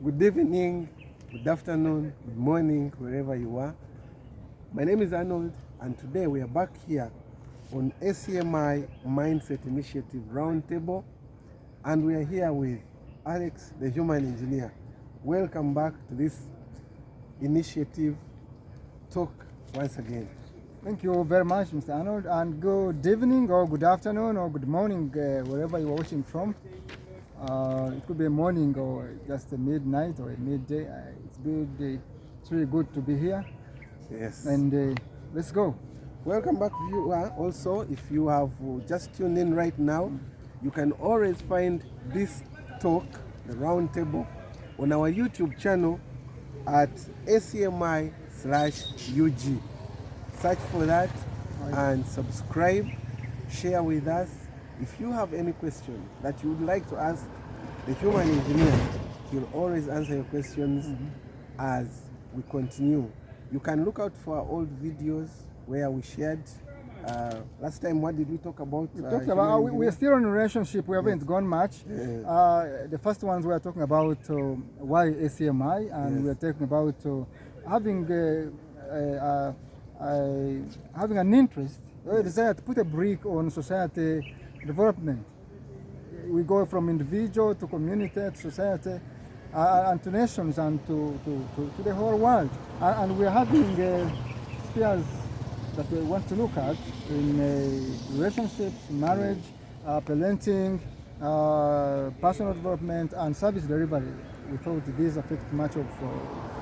Good evening, good afternoon, good morning, wherever you are. My name is Arnold, and today we are back here on ACMI Mindset Initiative Roundtable, and we are here with Alex, the human engineer. Welcome back to this initiative talk once again. Thank you very much, Mr. Arnold, and good evening or good afternoon or good morning, wherever you are watching from. It could be a morning or just a midnight or a midday. It's good. It's really good to be here. Yes. And let's go. Welcome back, viewer. Also, if you have just tuned in right now, you can always find this talk, the roundtable, on our YouTube channel at ACMI/UG. Search for that and subscribe, share with us. If you have any question that you would like to ask the human engineer, he'll always answer your questions as we continue. You can look out for our old videos where we shared. Last time, what did we talk about? We are still in a relationship. We haven't gone much. The first ones we are talking about why ACMI, and we are talking about having an interest, a desire to put a brick on society development. We go from individual to community to society and to nations and to the whole world. And we are having spheres that we want to look at in relationships, marriage, parenting, personal development, and service delivery. We thought these affect much of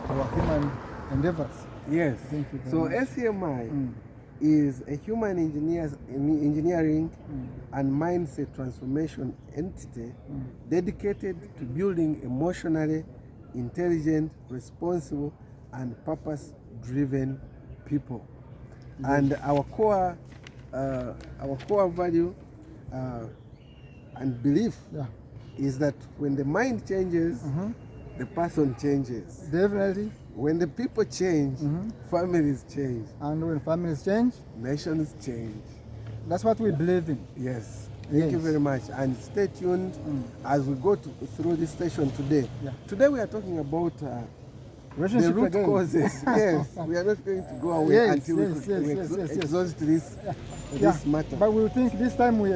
our human endeavors. Yes. Thank you very So much. ACMI is a human engineering and mindset transformation entity dedicated to building emotionally intelligent, responsible, and purpose-driven people. And our core value and belief is that when the mind changes, the person changes. Definitely. When the people change, families change. And when families change, Nations change. that's what we believe in. Yes. Thank you very much. And stay tuned as we go through this session today. Today we are talking about the root causes. Yes. We are not going to go away until we exhaust this matter. But we think this time we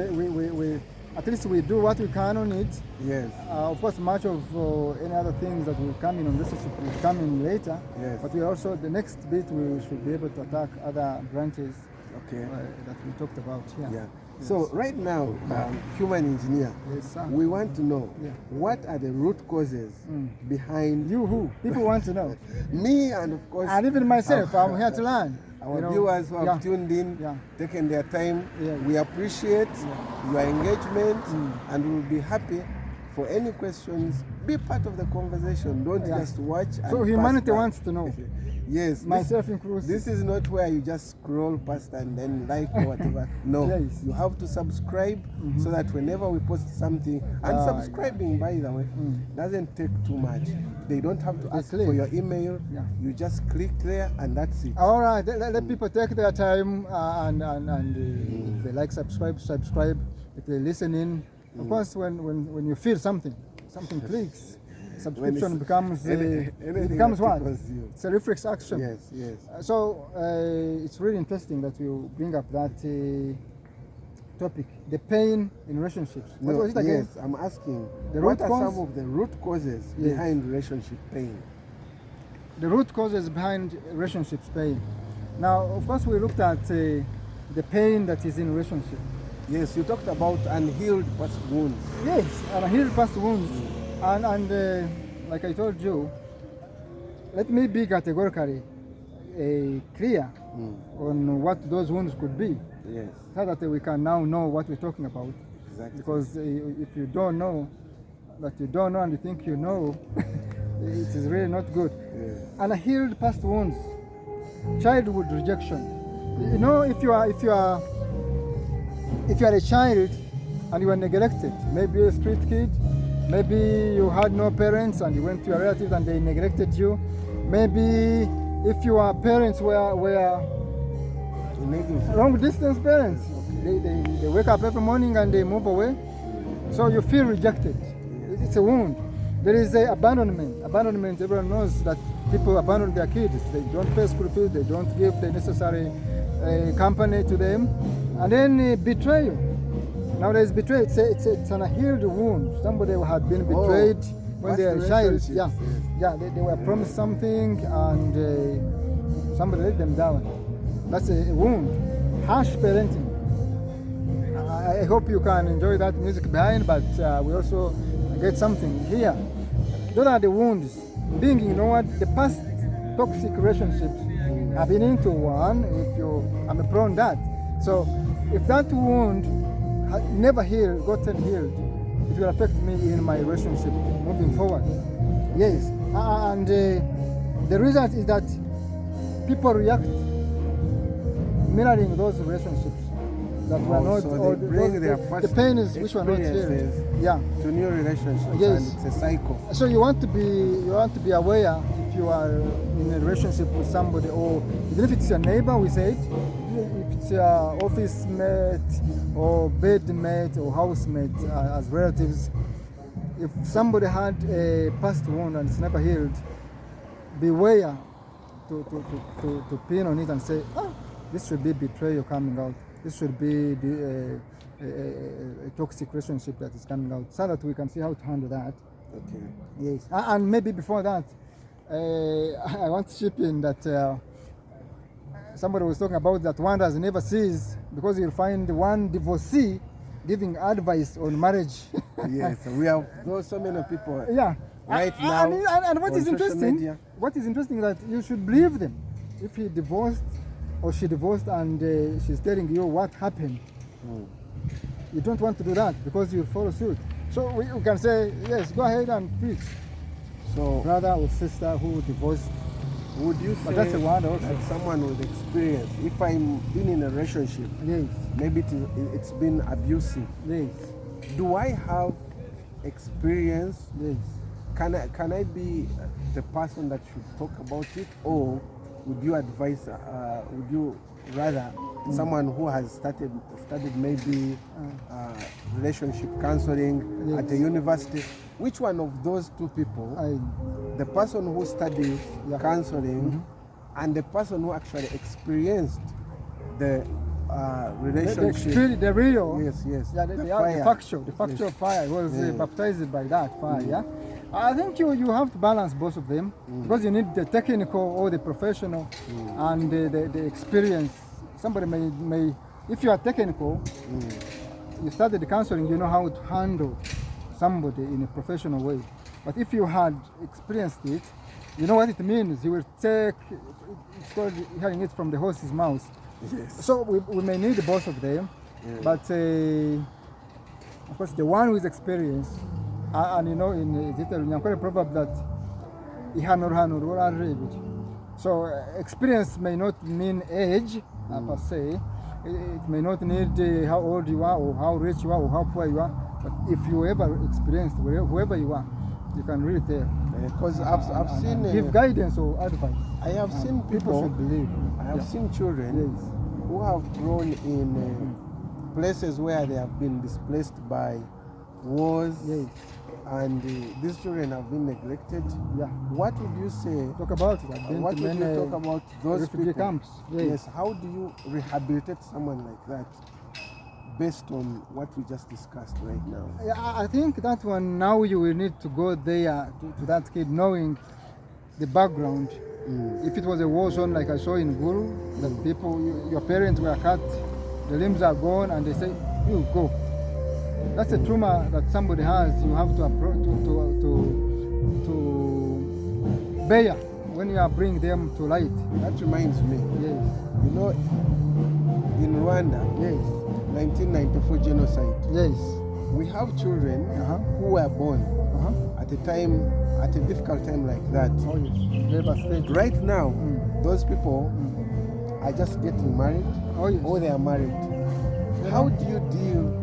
at least we do what we can on it. Yes. Of course, much of any other things that will come in on this will come in later. Yes. But we also, the next bit, we should be able to attack other branches that we talked about here. Yeah. So right now, human engineer, we want to know what are the root causes behind you. Who people want to know? Me and of course, and even myself. I'm here to learn. Our viewers who have tuned in, taken their time, we appreciate your engagement and we'll be happy for any questions. Be part of the conversation. Don't just watch. So humanity wants to know. Yes. Myself included. This is not where you just scroll past and then like or whatever. No. You have to subscribe so that whenever we post something, and subscribing, by the way, doesn't take too much. They don't have to ask for your email. You just click there and that's it. All right. Let people take their time and if they like subscribe. If they listen in, of course, when you feel something clicks. Subscription becomes what? It's a reflex action. Yes. So it's really interesting that you bring up that topic, the pain in relationships. What was it again? Yes, I'm asking. What are some of the root causes behind relationship pain? The root causes behind relationships pain. Now, of course, we looked at the pain that is in relationship. Yes, you talked about unhealed past wounds. Yes, unhealed past wounds. And like I told you, let me be categorically clear on what those wounds could be. Yes. So that we can now know what we're talking about. Exactly. Because if you don't know, that you don't know and you think you know, it is really not good. Yes. Unhealed past wounds, childhood rejection. You know, if you are a child and you were neglected, maybe a street kid, maybe you had no parents and you went to your relatives and they neglected you. Maybe if your parents were long distance parents, they wake up every morning and they move away. So you feel rejected. It's a wound. There is a abandonment. Abandonment, everyone knows that people abandon their kids. They don't pay school fees, they don't give the necessary company to them. And then betrayal. Nowadays, betrayal, it's an unhealed wound. Somebody who had been betrayed when they were a child. Yeah, yeah, they were promised something and somebody let them down. That's a wound. Harsh parenting. I hope you can enjoy that music behind, but we also get something here. Those are the wounds. Being ignored, the past toxic relationships. I've been into one, I'm a prone that. So if that wound never healed, gotten healed, it will affect me in my relationship moving forward. Yes, and the result is that people react mirroring those relationships that were not, so or they bring their the pain is which were not healed. Yeah, to new relationships, yes. And it's a cycle. So you want to be aware if you are in a relationship with somebody, or even if it's your neighbor, we say it, if it's your office mate or bed mate or housemate as relatives. If somebody had a past wound and it's never healed, beware to pin on it and say, this should be betrayal coming out. This should be a toxic relationship that is coming out, so that we can see how to handle that. Okay. Yes, and maybe before that, I want to chip in that somebody was talking about that one does never sees, because you'll find one divorcee giving advice on marriage. Yes, we have so many people. Yeah. Right now. And what is interesting? Media. What is interesting that you should believe them. If he divorced or she divorced and she's telling you what happened, you don't want to do that because you follow suit. So we can say, yes, go ahead and preach. So, brother or sister who divorced, would you say that's a word also. that someone with experience, if I'm been in a relationship, yes, maybe it's been abusive, yes, do I have experience? yes, Can I be the person that should talk about it, or would you advise? Would you rather someone who has studied maybe relationship counseling yes. at the university? Which one of those two people, the person who studies counseling and the person who actually experienced the relationship, the real, yes, yeah, the factual yes. fire was baptized by that fire. Yeah, I think you have to balance both of them because you need the technical or the professional and the experience. Somebody may if you are technical, you studied the counseling, you know how to handle somebody in a professional way. But if you had experienced it, you know what it means. You will take, it's called hearing it from the horse's mouth. Yes. So we may need both of them, but of course the one with experience, and you know in the proverb that so experience may not mean age per se. It may not need how old you are or how rich you are or how poor you are, but if you ever experienced whoever you are, you can really tell. Because I've seen give guidance or advice. I have seen people should believe. I have seen children who have grown in places where they have been displaced by wars, and these children have been neglected. Yeah. What would you say? Talk about it. What would you talk about those refugee people? Camps. Yes. How do you rehabilitate someone like that, based on what we just discussed right now? I think that one now you will need to go there to that kid knowing the background. If it was a war zone like I saw in Guru, that people, your parents were cut, the limbs are gone, and they say, you go. That's a trauma that somebody has. You have to approach to bear when you are bringing them to light. That reminds me. Yes. You know, in Rwanda, 1994 genocide. Yes. We have children who were born at a difficult time like that. Oh, yes. Devastated. Right now, those people are just getting married, or they are married. How do you deal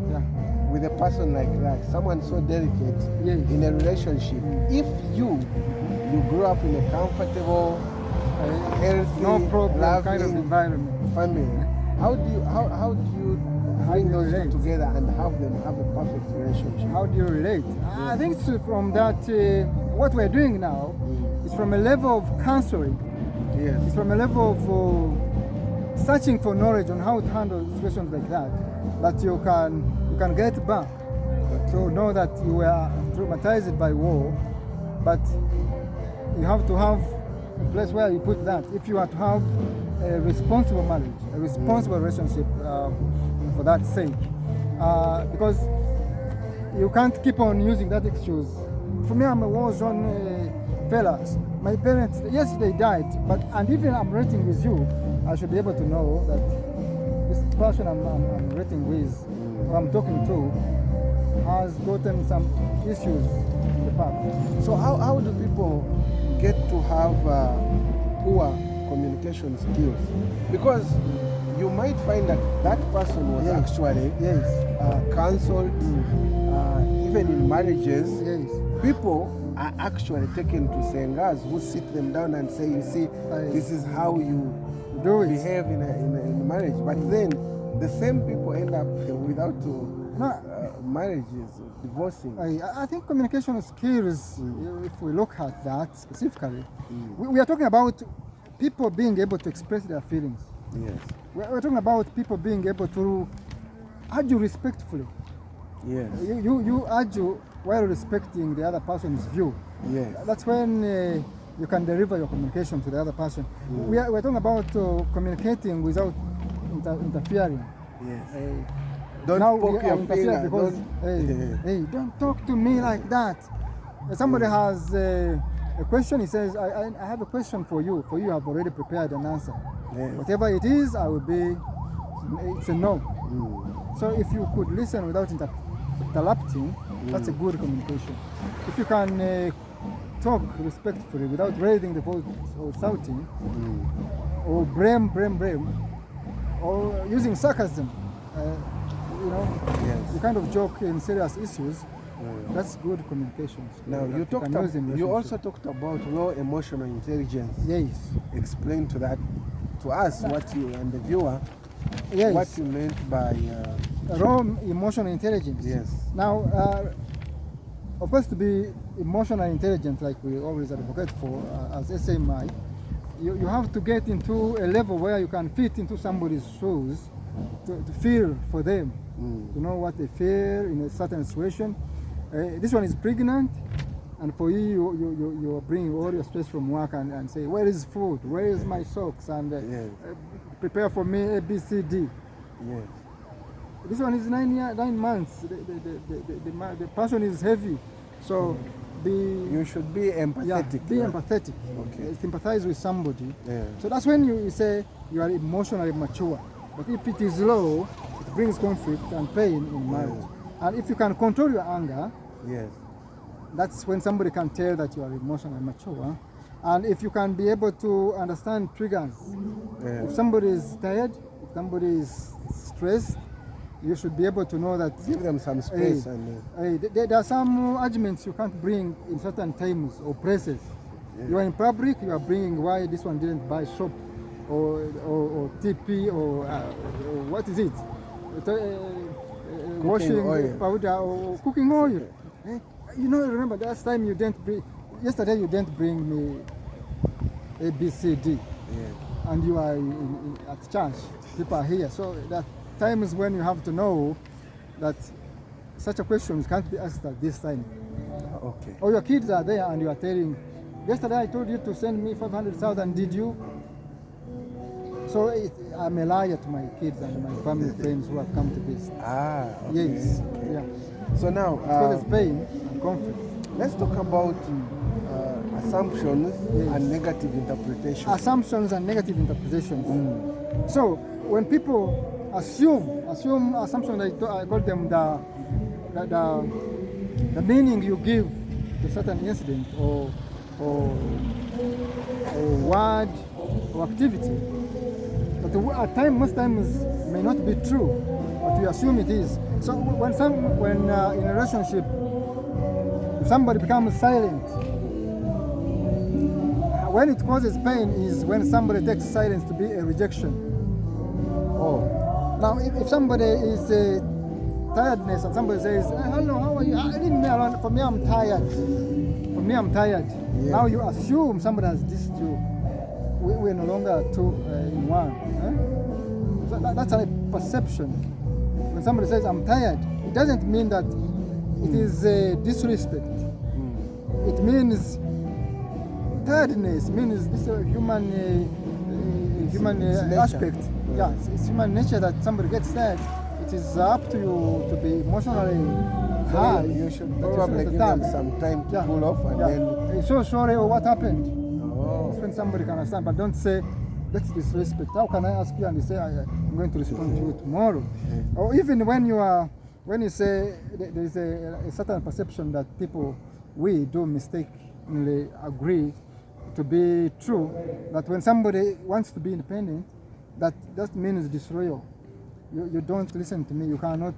with a person like that, someone so delicate in a relationship? If you grew up in a comfortable, healthy, no problem loving kind of environment, family, how do you bring do you those two relate? together and have them have a perfect relationship? How do you relate? I think it's from that, what we're doing now is from a level of counseling. Yes. It's from a level of searching for knowledge on how to handle situations like that you can get back to know that you were traumatized by war, but you have to have a place where you put that. If you are to have a responsible marriage, a responsible relationship for that sake, because you can't keep on using that excuse. For me, I'm a war-zone fella. My parents, yes, they died, and even I'm relating with you, I should be able to know that this person I'm relating with, or I'm talking to, has gotten some issues in the past. So how do people get to have poor communication skills? Because you might find that that person was actually cancelled, even in marriages. Yes. People are actually taken to Sengas who sit them down and say, you see, this is how you Do it. behave in a marriage. But then the same people end up without marriages, divorcing. I think communication skills, if we look at that specifically, we are talking about people being able to express their feelings. Yes. We're talking about people being able to argue respectfully. Yes. You argue while respecting the other person's view. Yes. That's when you can deliver your communication to the other person. We're talking about communicating without interfering. Yes. Now Don't we poke are your interfering finger. because, hey, don't talk to me like that. Somebody has a question, he says, I have a question for you. For you, I've already prepared an answer. Yes. Whatever it is, it's a no. So if you could listen without interrupting, that's a good communication. If you can talk respectfully without raising the voice or shouting, or blame, or using sarcasm, Yes. you kind of joke in serious issues, that's good communication. Now you also talked about low emotional intelligence. Yes. Explain to us what you and the viewer Yes. what you meant by raw emotional intelligence. yes. Now, of course, to be emotionally intelligent, like we always advocate for as SMI, you have to get into a level where you can fit into somebody's shoes to feel for them, to know what they feel in a certain situation. This one is pregnant, and for you are bringing all your stress from work and say, where is food? Where is my socks? And prepare for me A, B, C, D. Yes. This one is 9 months. The person is heavy, so you should be empathetic. Be empathetic. Okay. Sympathize with somebody. Yeah. So that's when you say you are emotionally mature. But if it is low, it brings conflict and pain in marriage. And if you can control your anger, Yes. that's when somebody can tell that you are emotionally mature. And if you can be able to understand triggers, if somebody is tired, if somebody is stressed, you should be able to know that. Give them some space. There are some arguments you can't bring in certain times or places. You are in public, you are bringing why this one didn't buy soap or TP or what is it? Washing oil. powder or cooking oil. Remember last time yesterday you didn't bring me A, B, C, D. Yeah. And you are at church, people are here. So that times when you have to know that such a question can't be asked at this time. Okay. Or your kids are there and you are telling, yesterday I told you to send me 500,000, did you? So I'm a liar to my kids and my family friends who have come to visit. Okay. Yes. Okay. Yeah. So now, Because it's pain and conflict. let's talk about assumptions and negative interpretation. Assumptions and negative interpretations. So when people assume assumptions, I call them the meaning you give to certain incident or word or activity. But most times may not be true, but we assume it is. So when in a relationship, if somebody becomes silent, when it causes pain is when somebody takes silence to be a rejection. Now, if somebody is tiredness and somebody says, hello, how are you? Leave me alone. For me, I'm tired. For me, I'm tired. Yeah. Now you assume somebody has dissed you. We're no longer two in one. So that's a perception. When somebody says, I'm tired, it doesn't mean that it is disrespect. It means tiredness, means this human aspect. Yeah, it's human nature that somebody gets tired. It is up to you to be emotionally high. You should probably give them some time to cool off and then... So sorry, or what happened? Oh. That's when somebody can understand, but don't say, that's disrespect. How can I ask you and you say, I'm going to respond to you tomorrow? Or even when you say there is a certain perception that we do mistakenly agree to be true, that when somebody wants to be independent, that means disloyal. You don't listen to me. You cannot.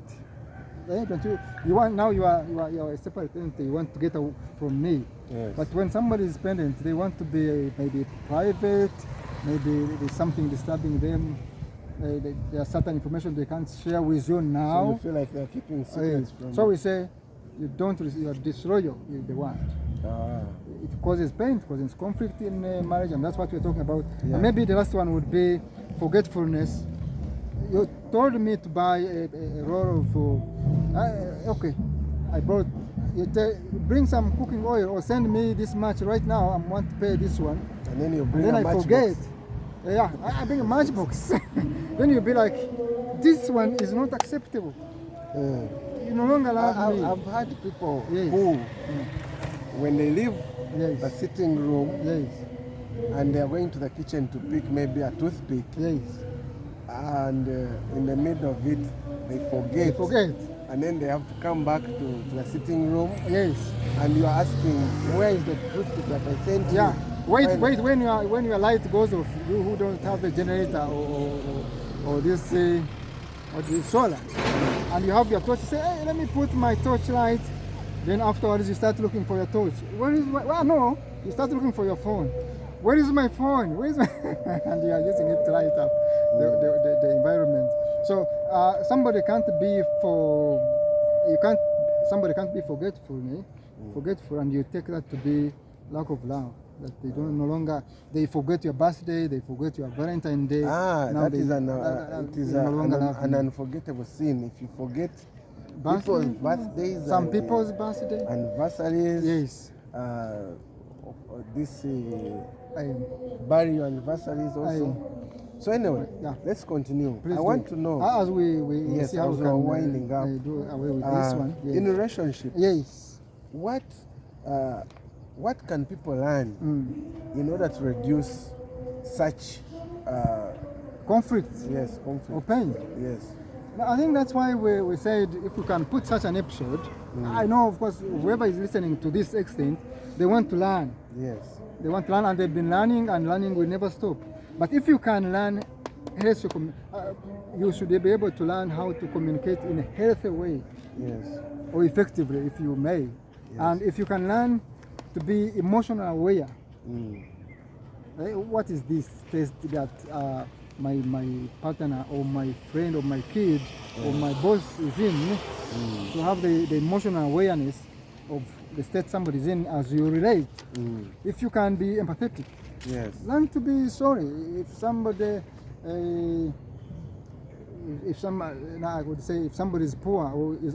You want now. You are a separate entity. You want to get away from me. Yes. But when somebody is independent, they want to be maybe private. Maybe there's something disturbing them. There are certain information they can't share with you now. So you feel like they're keeping secrets from... So we say, you are disloyal. You're the one. It causes pain, it causes conflict in marriage, and that's what we're talking about. Yeah. And maybe the last one would be forgetfulness. You told me to buy a roll of, okay, I brought, bring some cooking oil or send me this much right now, I want to pay this one. And then you bring and then a I forget. Yeah, I bring a matchbox. Then you'll be like, this one is not acceptable. You no longer love me. I've had people who, when they leave the sitting room and they're going to the kitchen to pick maybe a toothpick, and in the middle of it, they forget. And then they have to come back to the sitting room. And you're asking, where is the toothpick that I sent you? Wait, when your light goes off, you who don't have a generator or this or the solar, and you have your torch, you say, hey, let me put my torch light. Then afterwards you start looking for your torch. No, you start looking for your phone. Where is my phone? Where is my and you are using it to light up the environment. So somebody can't be forgetful, and you take that to be lack of love. That they don't no longer, they forget your birthday, they forget your Valentine's Day. That is an unforgettable sin. If you forget people's birthdays, some people's birthday, anniversaries, burial anniversaries also. So anyway, let's continue. Please I want to know, as we see how we can winding up, do away with this one. In a relationship, what can people learn in order to reduce such conflicts? Yes, conflict. Or pain? Yes. I think that's why we said if we can put such an episode, I know, of course, whoever is listening to this extent, they want to learn. Yes. They want to learn, and they've been learning, and learning will never stop. But if you can learn, you should be able to learn how to communicate in a healthy way. Yes. Or effectively, if you may. Yes. And if you can learn to be emotional aware. What is this test that my partner or my friend or my kid or my boss is in? To have the emotional awareness of the state somebody's in as you relate. If you can be empathetic, learn to be sorry. If somebody, I would say, if somebody is poor or is